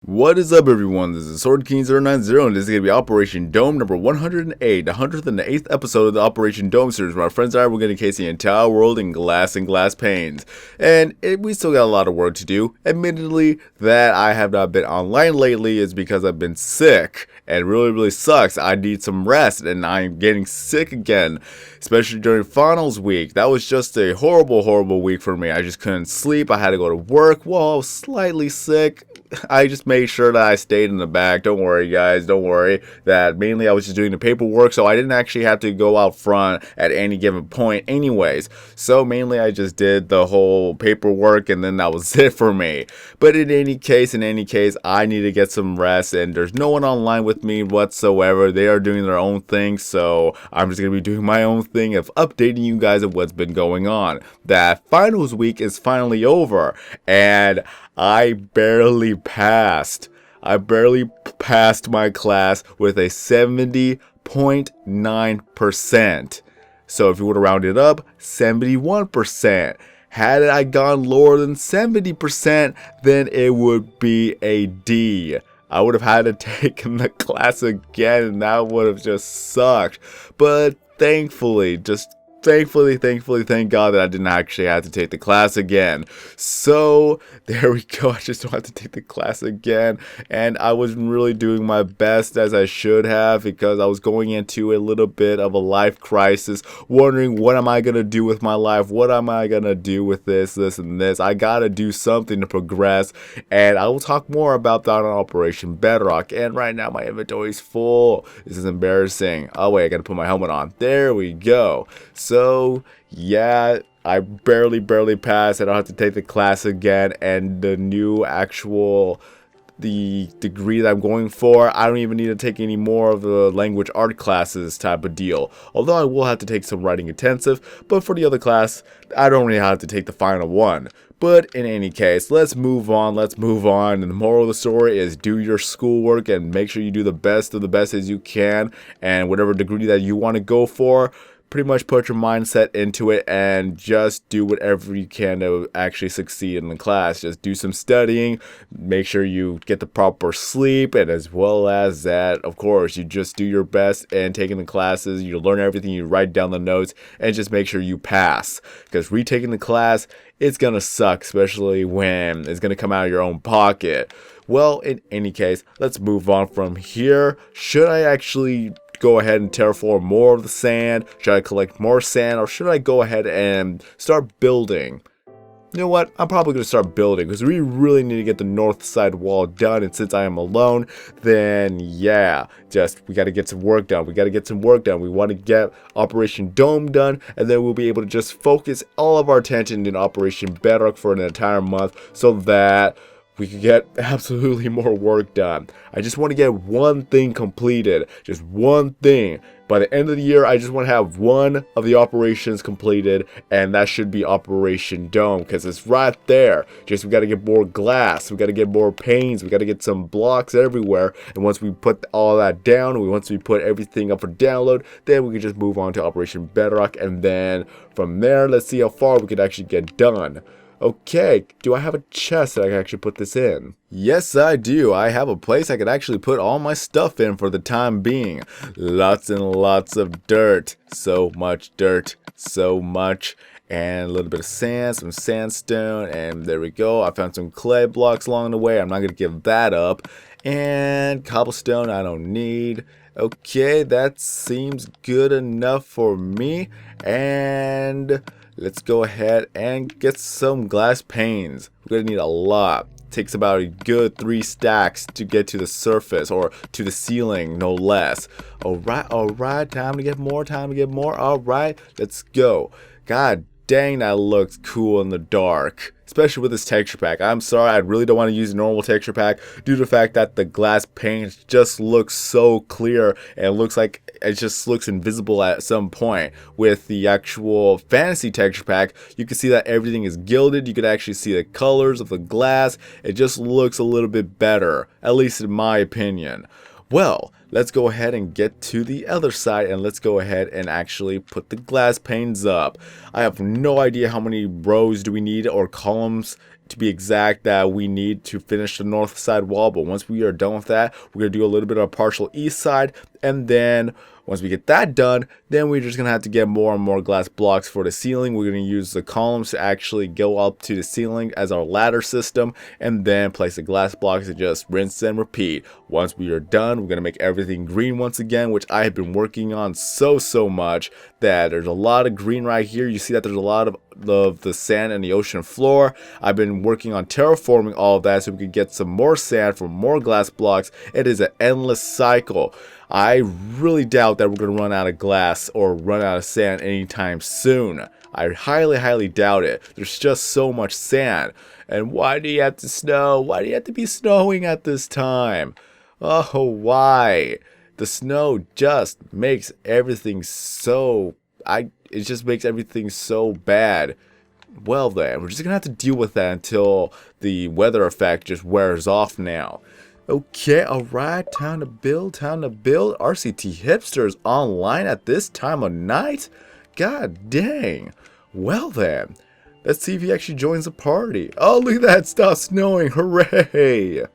What is up, everyone? This is Sword King 090, and this is going to be Operation Dome number 108, the 108th episode of the Operation Dome series, where my friends and I were going to encase the entire world in glass and glass panes. And we still got a lot of work to do. Admittedly, that I have not been online lately is because I've been sick, and it really sucks. I need some rest, and I'm getting sick again, especially during finals week. That was just a horrible week for me. I just couldn't sleep. I had to go to work while I was slightly sick. I just made sure that I stayed in the back. Don't worry, guys. Don't worry. That mainly I was just doing the paperwork, so I didn't actually have to go out front at any given point anyways. So mainly I just did the whole paperwork, and then that was it for me. But in any case, I need to get some rest, and there's no one online with me whatsoever. They are doing their own thing, so I'm just going to be doing my own thing of updating you guys of what's been going on. That finals week is finally over, and I barely passed. I barely passed my class with a 70.9%. So if you would have rounded up, 71%. Had I gone lower than 70%, then it would be a D. I would have had to take the class again, and that would have just sucked. But thankfully, thank God that I didn't actually have to take the class again. So there we go. I just don't have to take the class again, and I wasn't really doing my best as I should have, because I was going into a little bit of a life crisis, wondering what am I gonna do with my life, what am I gonna do with this and this. I gotta do something to progress, and I will talk more about that on Operation Bedrock. And right now my inventory is full. This is embarrassing. Oh wait, I gotta put my helmet on. There we go. So yeah, I barely passed. I don't have to take the class again, and the new the degree that I'm going for, I don't even need to take any more of the language art classes type of deal. Although I will have to take some writing intensive, but for the other class, I don't really have to take the final one. But in any case, let's move on. And the moral of the story is do your schoolwork and make sure you do the best of the best as you can, and whatever degree that you want to go for, pretty much put your mindset into it and just do whatever you can to actually succeed in the class. Just do some studying, make sure you get the proper sleep, and as well as that, of course, you just do your best and taking the classes. You learn everything, you write down the notes, and just make sure you pass. Because retaking the class, it's gonna suck, especially when it's gonna come out of your own pocket. Well, in any case, let's move on from here. Should I actually go ahead and terraform more of the sand? Should I collect more sand, or should I go ahead and start building? You know what? I'm probably going to start building, because we really need to get the north side wall done, and since I am alone, then yeah, we got to get some work done. We want to get Operation Dome done, and then we'll be able to just focus all of our attention in Operation Bedrock for an entire month, so that we could get absolutely more work done. I just want to get one thing completed. Just one thing. By the end of the year, I just want to have one of the operations completed, and that should be Operation Dome, because it's right there. Just we got to get more glass, we got to get more panes, we got to get some blocks everywhere, and once we put all that down, once we put everything up for download, then we can just move on to Operation Bedrock, and then from there, let's see how far we could actually get done. Okay, do I have a chest that I can actually put this in? Yes, I do. I have a place I could actually put all my stuff in for the time being. Lots and lots of dirt. So much dirt. So much. And a little bit of sand, some sandstone, and there we go. I found some clay blocks along the way. I'm not going to give that up. And cobblestone I don't need. Okay, that seems good enough for me. And let's go ahead and get some glass panes. We're going to need a lot. It takes about a good 3 stacks to get to the surface, or to the ceiling, no less. Alright, time to get more. Alright, let's go. God dang, that looks cool in the dark, especially with this texture pack. I'm sorry, I really don't want to use a normal texture pack due to the fact that the glass paint just looks so clear, and it looks like it just looks invisible at some point. With the actual fantasy texture pack, you can see that everything is gilded. You can actually see the colors of the glass. It just looks a little bit better, at least in my opinion. Well, let's go ahead and get to the other side, and let's go ahead and actually put the glass panes up. I have no idea how many rows do we need, or columns to be exact, that we need to finish the north side wall. But once we are done with that, we're going to do a little bit of a partial east side, and then once we get that done, then we're just going to have to get more and more glass blocks for the ceiling. We're going to use the columns to actually go up to the ceiling as our ladder system, and then place the glass blocks and just rinse and repeat. Once we are done, we're going to make everything green once again, which I have been working on so much that there's a lot of green right here. You see that there's a lot of the sand and the ocean floor. I've been working on terraforming all of that so we could get some more sand for more glass blocks. It is an endless cycle. I really doubt that we're going to run out of glass or run out of sand anytime soon. I highly doubt it. There's just so much sand. And why do you have to snow? Why do you have to be snowing at this time? Oh, why? The snow just makes everything so... it just makes everything so bad. Well then, we're just going to have to deal with that until the weather effect just wears off now. Okay, alright, time to build. RCT Hipsters online at this time of night? God dang. Well then, let's see if he actually joins the party. Oh, look at that, it stopped snowing, hooray!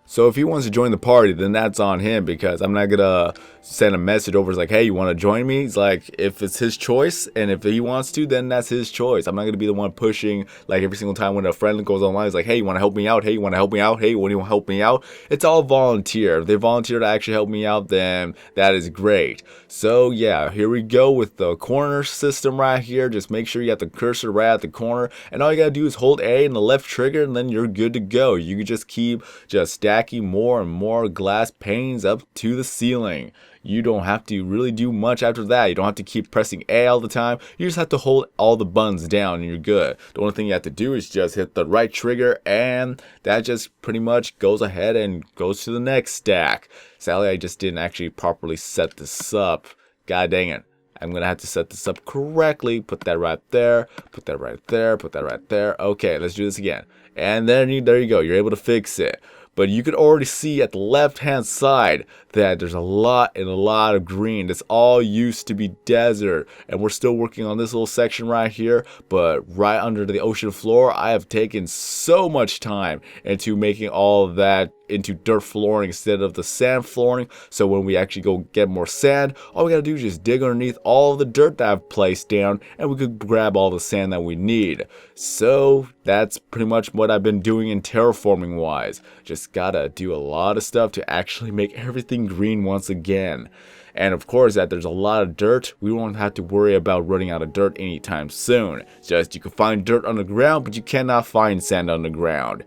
So if he wants to join the party, then that's on him, because I'm not gonna send a message over. It's like, hey, you want to join me? It's like, if it's his choice, and if he wants to, then that's his choice. I'm not gonna be the one pushing, like every single time when a friend goes online. It's like, hey, you want to help me out? Hey, you want to help me out? Hey, when you want to help me out? It's all volunteer. If they volunteer to actually help me out, then that is great. So yeah, here we go with the corner system right here. Just make sure you have the cursor right at the corner, and all you gotta do is hold A and the left trigger, and then you're good to go. You can just keep stacking more and more glass panes up to the ceiling. You don't have to really do much after that. You don't have to keep pressing A all the time. You just have to hold all the buttons down and you're good. The only thing you have to do is just hit the right trigger, and that just pretty much goes ahead and goes to the next stack. Sadly, I just didn't actually properly set this up. God dang it. I'm going to have to set this up correctly. Put that right there. Put that right there. Put that right there. Okay, let's do this again. And then there you go. You're able to fix it. But you can already see at the left hand side that there's a lot of green. This all used to be desert, and we're still working on this little section right here. But right under the ocean floor, I have taken so much time into making all of that into dirt flooring instead of the sand flooring. So when we actually go get more sand, all we gotta do is just dig underneath all of the dirt that I've placed down, and we could grab all the sand that we need. So that's pretty much what I've been doing in terraforming wise. Just gotta do a lot of stuff to actually make everything green once again. And of course, that there's a lot of dirt, we won't have to worry about running out of dirt anytime soon. It's just you can find dirt underground, but you cannot find sand underground.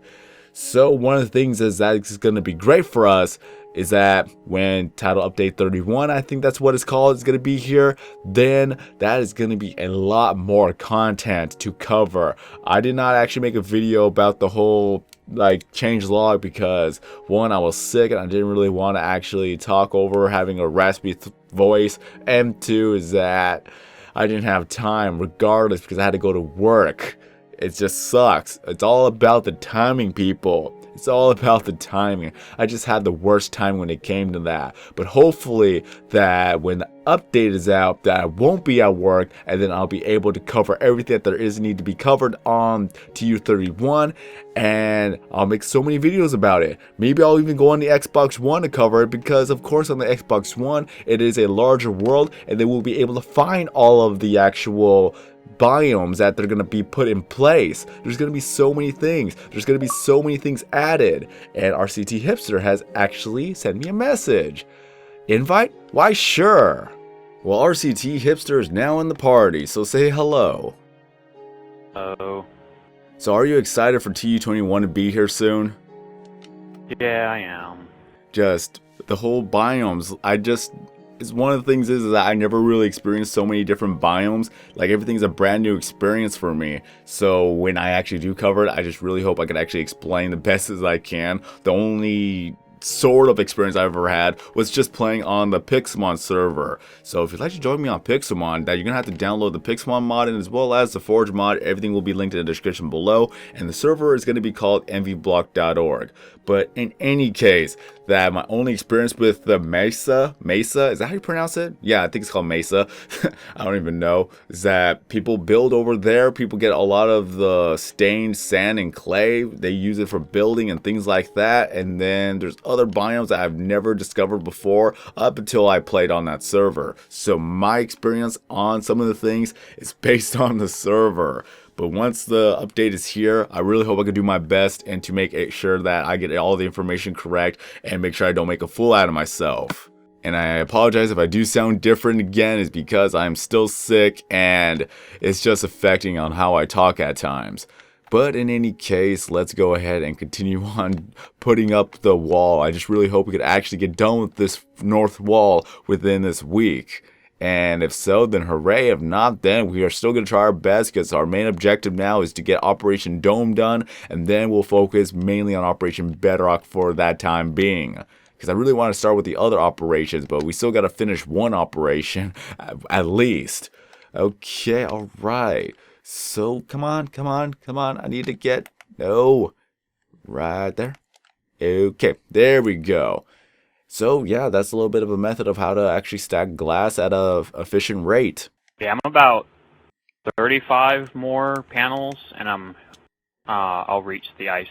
So one of the things is that it's going to be great for us is that when title update 31, I think that's what it's called, is going to be here, then that is going to be a lot more content to cover. I did not actually make a video about the whole change log because one, I was sick and I didn't really want to actually talk over having a raspy voice, and two is that I didn't have time regardless because I had to go to work. It just sucks. It's all about the timing, people. It's all about the timing. I just had the worst time when it came to that. But hopefully that when the update is out, that I won't be at work, and then I'll be able to cover everything that there is need to be covered on TU31, and I'll make so many videos about it. Maybe I'll even go on the Xbox One to cover it, because of course on the Xbox One it is a larger world, and they will be able to find all of the actual biomes that they're going to be put in place. There's going to be so many things. There's going to be so many things added. And RCT Hipster has actually sent me a message. Invite? Why, sure. Well, RCT Hipster is now in the party, so say hello. Hello. So are you excited for TU21 to be here soon? Yeah, I am. Just the whole biomes, it's one of the things is that I never really experienced so many different biomes. Like, everything's a brand new experience for me. So when I actually do cover it, I just really hope I can actually explain the best as I can. The only sort of experience I've ever had was just playing on the Pixelmon server. So if you'd like to join me on Pixelmon, that you're gonna have to download the Pixelmon mod, and as well as the Forge mod. Everything will be linked in the description below, and the server is going to be called mvblock.org. But in any case, that my only experience with the Mesa, is that how you pronounce it? Yeah, I think it's called Mesa. I don't even know. Is that people build over there, people get a lot of the stained sand and clay. They use it for building and things like that. And then there's other biomes that I've never discovered before up until I played on that server. So my experience on some of the things is based on the server. But once the update is here, I really hope I can do my best and to make sure that I get all the information correct and make sure I don't make a fool out of myself. And I apologize if I do sound different again, is because I'm still sick and it's just affecting on how I talk at times. But in any case, let's go ahead and continue on putting up the wall. I just really hope we could actually get done with this north wall within this week. And if so, then hooray. If not, then we are still going to try our best, because our main objective now is to get Operation Dome done. And then we'll focus mainly on Operation Bedrock for that time being. Because I really want to start with the other operations, but we still got to finish one operation at least. Okay, alright. So, come on. I need to get... No. Right there. Okay, there we go. So yeah, that's a little bit of a method of how to actually stack glass at a efficient rate. Yeah, I'm about 35 more panels, and I'll reach the ice.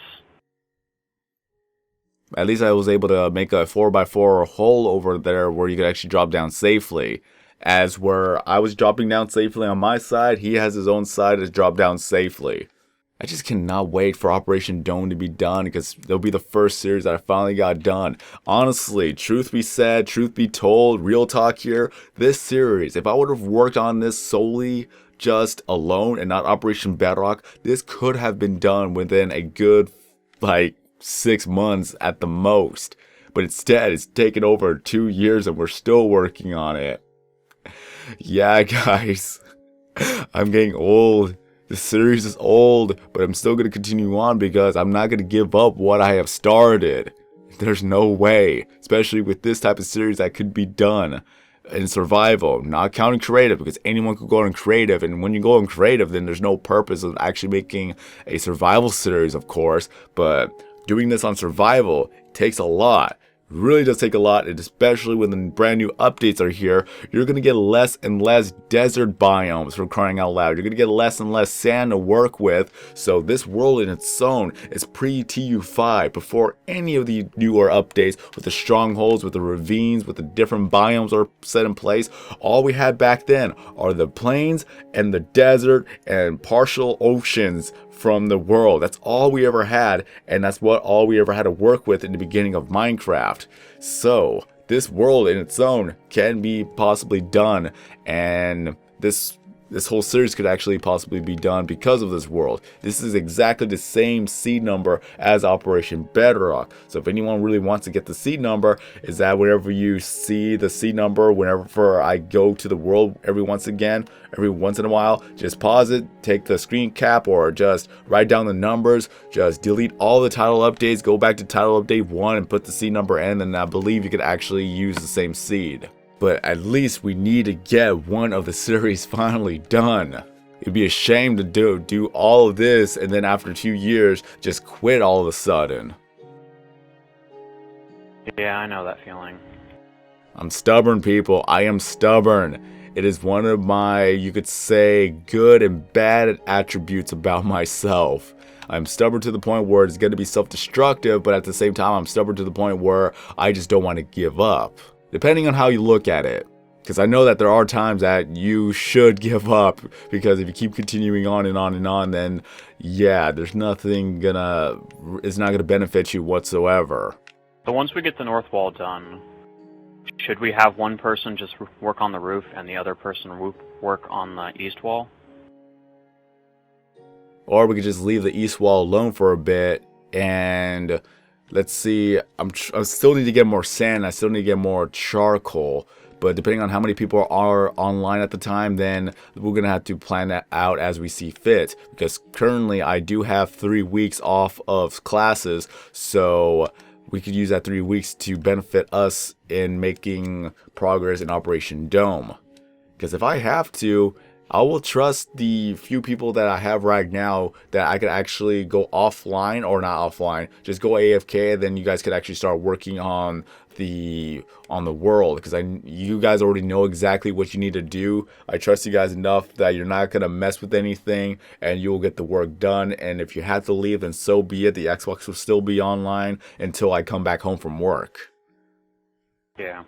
At least I was able to make a 4x4 hole over there where you could actually drop down safely. As where I was dropping down safely on my side, he has his own side to drop down safely. I just cannot wait for Operation Dome to be done, because it'll be the first series that I finally got done. Honestly, truth be said, truth be told, real talk here, this series, if I would have worked on this solely just alone and not Operation Bedrock, this could have been done within a good, 6 months at the most. But instead, it's taken over 2 years and we're still working on it. Yeah, guys, I'm getting old. The series is old, but I'm still going to continue on because I'm not going to give up what I have started. There's no way, especially with this type of series, that could be done in survival, not counting creative, because anyone could go in creative, and when you go in creative, then there's no purpose of actually making a survival series, of course. But doing this on survival takes a lot. Really does take a lot, and especially when the brand new updates are here, you're going to get less and less desert biomes, for crying out loud. You're going to get less and less sand to work with, so this world in its own is pre-TU5, before any of the newer updates with the strongholds, with the ravines, with the different biomes are set in place. All we had back then are the plains and the desert and partial oceans from the world. That's all we ever had, and that's what all we ever had to work with in the beginning of Minecraft. So this world in its own can be possibly done, and this whole series could actually possibly be done because of this world. This is exactly the same seed number as Operation Bedrock. So if anyone really wants to get the seed number, is that whenever you see the seed number, whenever I go to the world every once in a while, just pause it, take the screen cap, or just write down the numbers, just delete all the title updates, go back to title update 1 and put the seed number in, and I believe you could actually use the same seed. But at least we need to get one of the series finally done. It'd be a shame to do all of this and then after 2 years just quit all of a sudden. Yeah, I know that feeling. I'm stubborn, people. I am stubborn. It is one of my, you could say, good and bad attributes about myself. I'm stubborn to the point where it's going to be self-destructive, but at the same time, I'm stubborn to the point where I just don't want to give up. Depending on how you look at it. Because I know that there are times that you should give up, because if you keep continuing on and on and on, then yeah, there's nothing it's not gonna benefit you whatsoever. So once we get the north wall done, should we have one person just work on the roof and the other person work on the east wall? Or we could just leave the east wall alone for a bit, and let's see, I still need to get more sand, I still need to get more charcoal, but depending on how many people are online at the time, then we're going to have to plan that out as we see fit, because currently I do have 3 weeks off of classes, so we could use that 3 weeks to benefit us in making progress in Operation Dome. Because if I have to, I will trust the few people that I have right now that I could actually go offline, or not offline, just go AFK, and then you guys could actually start working on the world, because you guys already know exactly what you need to do. I trust you guys enough that you're not gonna mess with anything and you will get the work done. And if you have to leave, then so be it. The Xbox will still be online until I come back home from work. Yeah.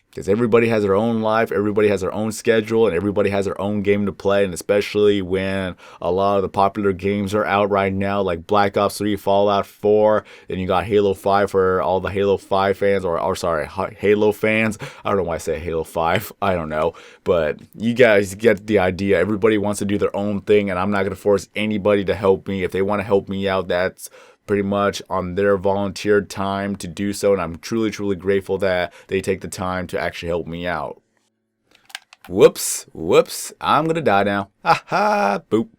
Because everybody has their own life, everybody has their own schedule, and everybody has their own game to play. And especially when a lot of the popular games are out right now, like Black Ops 3, Fallout 4, and you got Halo 5 for all the Halo 5 fans, or sorry, Halo fans. I don't know why I say Halo 5. I don't know. But you guys get the idea. Everybody wants to do their own thing, and I'm not going to force anybody to help me. If they want to help me out, that's pretty much on their volunteered time to do so, and I'm truly, truly grateful that they take the time to actually help me out. Whoops, I'm gonna die now. Ha ha, boop.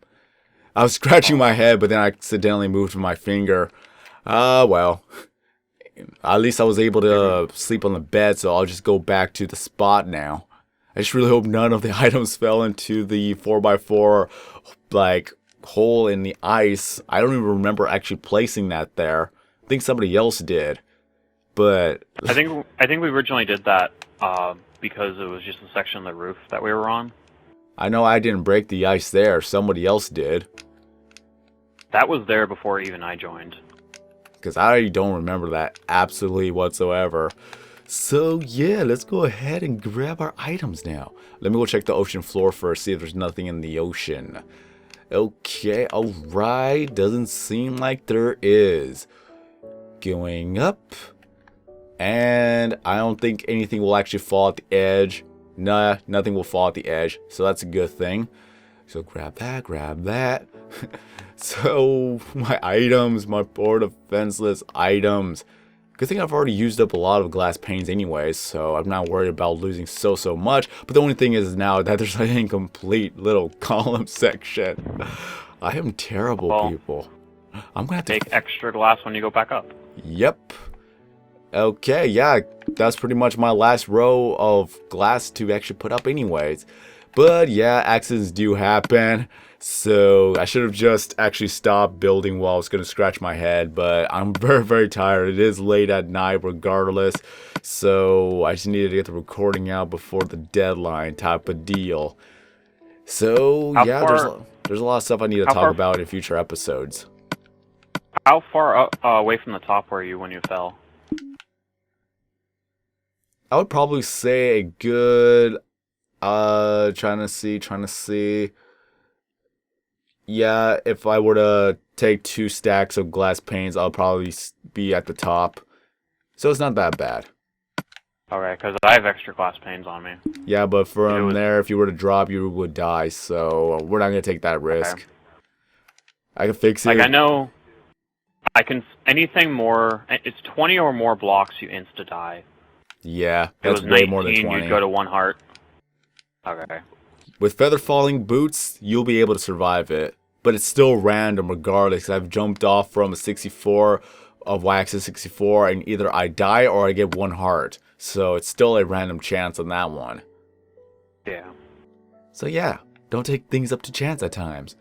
I was scratching my head, but then I accidentally moved my finger. Well, at least I was able to sleep on the bed, so I'll just go back to the spot now. I just really hope none of the items fell into the 4x4, like, hole in the ice. I don't even remember actually placing that there. I think somebody else did, but I think we originally did that because it was just a section of the roof that we were on. I know I didn't break the ice there. Somebody else did. That was there before even I joined. Because I don't remember that absolutely whatsoever. So yeah, let's go ahead and grab our items now. Let me go check the ocean floor first, see if there's nothing in the ocean. Okay, alright, doesn't seem like there is. Going up, and I don't think anything will actually fall at the edge. Nah, nothing will fall at the edge, so that's a good thing. So grab that. So, my items, my poor defenseless items. Good thing I've already used up a lot of glass panes anyways, so I'm not worried about losing so much. But the only thing is now that there's an incomplete little column section. I am terrible, well, people. I'm gonna have to take extra glass when you go back up. Yep. Okay, yeah, that's pretty much my last row of glass to actually put up anyways. But yeah, accidents do happen. So I should have just actually stopped building while I was going to scratch my head. But I'm very, very tired. It is late at night regardless. So I just needed to get the recording out before the deadline type of deal. So yeah, there's a lot of stuff I need to talk about in future episodes. How far up, away from the top were you when you fell? I would probably say a good... trying to see. Yeah, if I were to take 2 stacks of glass panes, I'll probably be at the top. So it's not that bad. Okay, because I have extra glass panes on me. Yeah, but from there, if you were to drop, you would die. So we're not going to take that risk. Okay. I can fix it. Like, I know I can... Anything more... It's 20 or more blocks, you insta-die. Yeah, that's way more than 20. You'd go to 1 heart. Okay. With feather falling boots, you'll be able to survive it. But it's still random regardless. I've jumped off from a 64 of Wax's 64 and either I die or I get 1 heart. So it's still a random chance on that one. Yeah. So yeah, don't take things up to chance at times.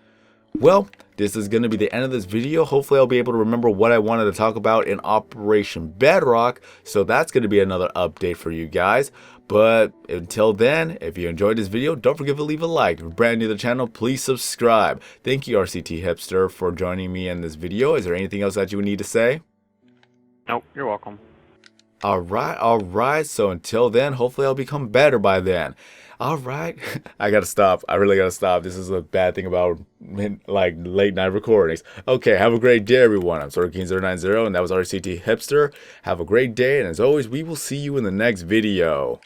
Well, this is going to be the end of this video. Hopefully I'll be able to remember what I wanted to talk about in Operation Bedrock. So that's going to be another update for you guys. But until then, if you enjoyed this video, don't forget to leave a like. If you're brand new to the channel, please subscribe. Thank you, RCT Hipster, for joining me in this video. Is there anything else that you would need to say? Nope, you're welcome. Alright. So until then, hopefully I'll become better by then. Alright. I gotta stop. I really gotta stop. This is a bad thing about like late night recordings. Okay, have a great day, everyone. I'm SorterKing090, and that was RCT Hipster. Have a great day, and as always, we will see you in the next video.